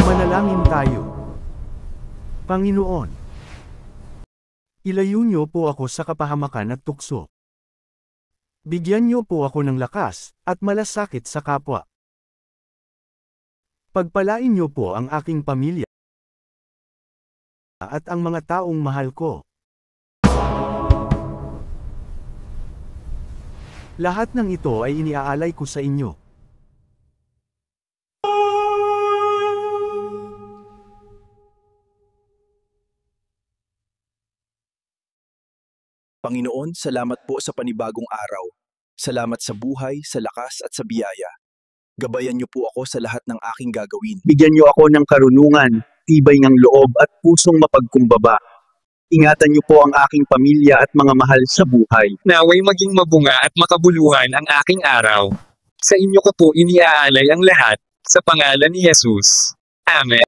Manalangin tayo. Panginoon, ilayo niyo po ako sa kapahamakan at tukso. Bigyan niyo po ako ng lakas at malasakit sa kapwa. Pagpalain niyo po ang aking pamilya at ang mga taong mahal ko. Lahat ng ito ay iniaalay ko sa inyo. Panginoon, salamat po sa panibagong araw. Salamat sa buhay, sa lakas at sa biyaya. Gabayan niyo po ako sa lahat ng aking gagawin. Bigyan niyo ako ng karunungan, tibay ng loob at pusong mapagkumbaba. Ingatan niyo po ang aking pamilya at mga mahal sa buhay. Naway maging mabunga at makabuluhan ang aking araw. Sa inyo ko po iniaalay ang lahat, sa pangalan ni Jesus. Amen.